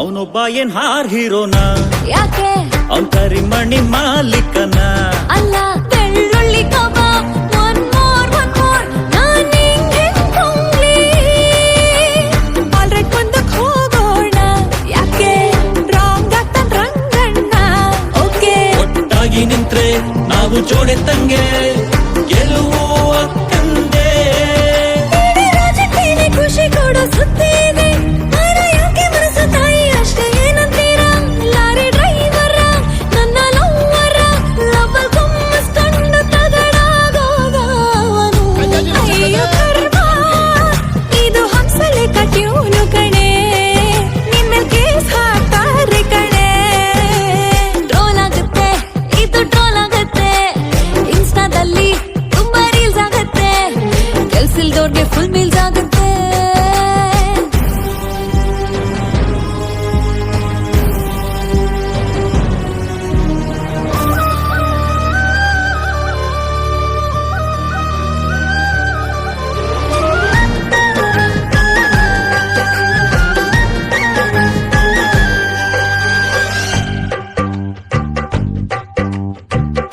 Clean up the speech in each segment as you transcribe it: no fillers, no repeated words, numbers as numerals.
ಅವನೊಬ್ಬ ಏನ್ ಹಾರ್ ಹೀರೋನ ಯಾಕೆ ಅವ್ನ್ ಕರಿಮಣಿ ಮಾಲೀಕನ ಅಲ್ಲ ಬೆಳ್ಳುಳ್ಳಿ ಕಬಾಬ್ ಒನ್ ಮೋರ್ ನಾನ್ ನಿಂಗೆ ಕೊಂಗ್ಲಿ ಆಲ್ರೈಟ್ ಮುಂದಕ್ಕೆ ಹೋಗೋಣ ಯಾಕೆ ರಾಂಗ್ ಆಗ್ತಾನ್ ರಂಗಣ್ಣ ಓಕೆ ಒಟ್ಟಾಗಿ ನಿಂತ್ರೆ ನಾವು ಜೋಡೆ ತಂಗೆ ಗೆಲುವು ಅಕ್ಕಂದೆ ರಾಜಕೀಯ ಖುಷಿ ಕೊಡೋ ಸುದ್ದಿ ಇದೆ ಯಾಕೆ ಮನಸ್ಸು ತಾಯಿ ಅಷ್ಟೇ ಏನಂತೀರಾ ಲಾರಿ ಡ್ರೈವರ ನನ್ನ ಲವ್ವರ ಲವಲ್ ಗುಮ್ಮಿಸ್ಕೊಂಡು ತಗಡಾಗೋದವನು ಅಯ್ಯೋ ಕರ್ಮ ಇದು ಹಂಸಲೆ ಕಟ್ಯೂನು ಕಣೆ ನಿನ್ನ ಕೇಸ್ ಹಾಕ್ತಾರೆ ಕಣೆ ಟ್ರೋಲ್ ಆಗುತ್ತೆ ಇದು ಟ್ರೋಲ್ ಆಗುತ್ತೆ ಇನ್ಸ್ಟಾದಲ್ಲಿ ತುಂಬಾ ರೀಲ್ಸ್ ಆಗುತ್ತೆ ಕೆಲ್ಸಿಲ್ದವ್ರಿಗೆ ಫುಲ್ ಮೀಲ್ಸ್ ಆಗುತ್ತೆ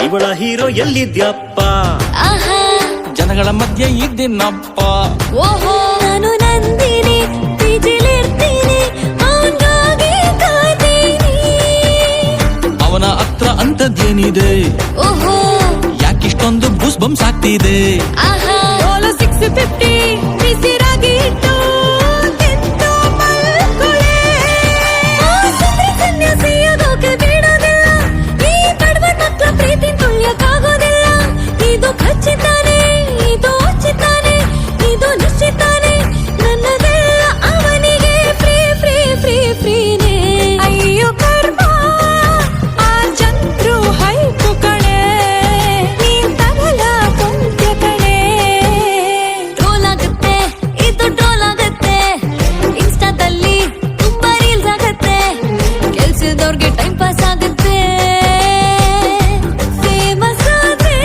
ಇವಳ ಹೀರೋ ಎಲ್ಲಿದ್ಯಪ್ಪ ಆಹಾ ಜನಗಳ ಮಧ್ಯೆ ಇದ್ದೀನಪ್ಪ ಓಹೋ ನಾನು ನಂದಿನಿ ಪಿಜಿಲಿರ್ತೀನಿ ಅವನಿಗಾಗಿ ಕಾಯ್ತೀನಿ ಅವನ ಹತ್ರ ಅಂತದ್ದೇನಿದೆ ಓಹೋ ಯಾಕಿಷ್ಟೊಂದು ಬೂಸ್ ಬಂಪ್ಸ್ ಆಗ್ತಿದೆ ಆಹಾ 650 ಬಿಸಿರಾಗಿ ಇಟ್ಟು ತಿಂದು ಮಲ್ಕೊಳ್ಳೆ. ಆ ಸುಂದರ ಸನ್ಯಾಸಿಯಾಗೋಕೆ ಬಿಡೋದಿಲ್ಲ ಈ ಬಡವ ಮಕ್ಕಳ ಪ್ರೀತಿ ತುಳಿಯಕ್ಕಾಗೋದಿಲ್ಲ ಇದು ಖಚಿತಾನೆ ಇದು ಉಚಿತಾನೆ ಇದು ನಿಶ್ಚಿತಾನೆ ನನ್ನದೆಲ್ಲ ಅವನಿಗೆ ಫ್ರೀ ಫ್ರೀ ಫ್ರೀ ಫ್ರೀನೇ ಅಯ್ಯೋ ಕರ್ಮ ಆ ಚಂದ್ರು ಹೈಕು ಕಣೆ ನೀನ್ ತಗಲ ಕುಂತ್ಯ ಕಣೆ ಟ್ರೋಲ್ ಆಗುತ್ತೆ ಇದು ಟ್ರೋಲ್ ಆಗುತ್ತೆ ಇನ್ಸ್ಟಾದಲ್ಲಿ ತುಂಬಾ ರೀಲ್ಸ್ ಆಗುತ್ತೆ ಕೆಲ್ಸದವ್ರಿಗೆ ಟೈಮ್ ಪಾಸ್ ಆಗುತ್ತೆ ಫೇಮಸ್ ಆದ್ರೆ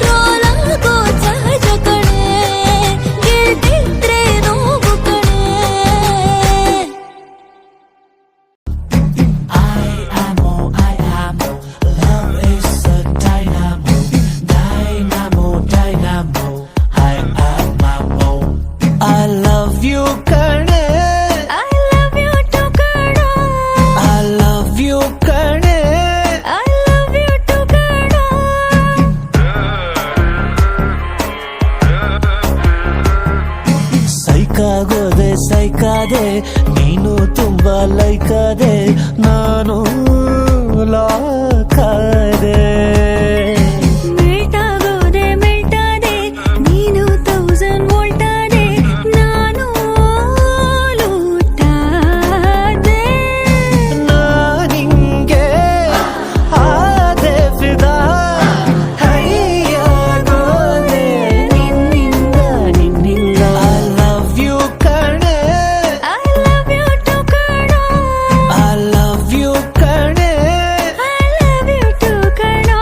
ಟ್ರೋಲ್ ಆಗೋ ಸಹಜ ಕಣೆ ಗೆಲ್ತಿದ್ರೆ ನೋವು ಕಣೆ I love you kane I love you too ಕಣೋ I love you kane I love you too ಕಣೋ ಸೈಕಾದೆ ನೀನು ತುಂಬಾ ಲೈಕಾದೆ ನಾನು ಲಾಕಾದೆ ಮೆಲ್ಟಾದೆ ನೀನು 1000 ವೋಲ್ಟ್ ಆದೆ ನಾನು ಲೂಟಾದೆ ನಾನಿಂಗೆ ಆದೆ ಫಿದಾ ಹೈಯಾಗೋದೆ ನಿನ್ನಿಂದ I love you kane I love you too ಕಣೋ I love you kane I love you too ಕಣೋ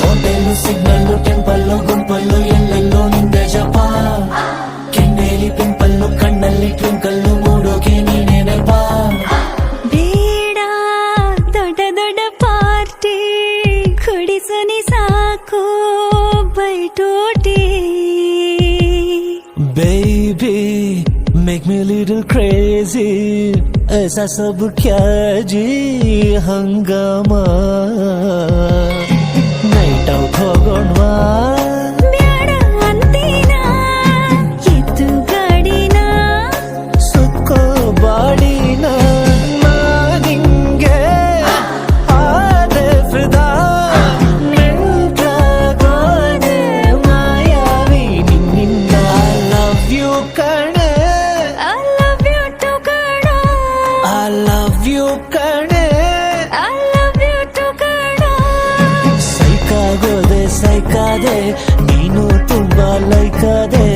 ಹೋಟೆಲು ಸಿಗ್ನಲ್ಲು ಟೆಂಪಲ್ಲು ಗುಂಪಲ್ಲು ಎಲ್ಲೆಲ್ಲೋ ನಿಂದೆ ಜಪ ಕೆನ್ನೆಲಿ ಪಿಂಪಲ್ಲು ಕಣ್ಣಲ್ಲಿ ಟ್ವಿಂಕಲ್ಲು ಮೂಡೋಕೆ ನೀನೇ ನೆಪ ಬೇಡ ದೊಡ್ಡ ದೊಡ್ಡ ಪಾರ್ಟಿ ಕುಡಿಸನಿ ಸಾಕು ಬೈಟೋಟಿ baby make me little crazy ऐसा सब क्या जी हंगामा ನೈಟ್ ಔಟ್ ಹೋಗೋಣವಾ ಬ್ಯಾಡ ಅಂತೀನ ಎತ್ತು ಗಾಡಿನ ಸುಕ್ಕೋ ಬಾಡಿನ ನಾನಿಂಗೆ ಆದೆ ಫಿದಾ ಮೆಂಟಾಗೋದೆ ಮಾಯಾವಿ ನಿನ್ನಿಂದ I love you ಕಣೆ I love you too ಕಣೋ I love you ಕಣೆ I love you too ಕಣೋ ಸೈಕಾದೆ ನೀನು ತುಂಬಾ ಲೈಕಾದೆ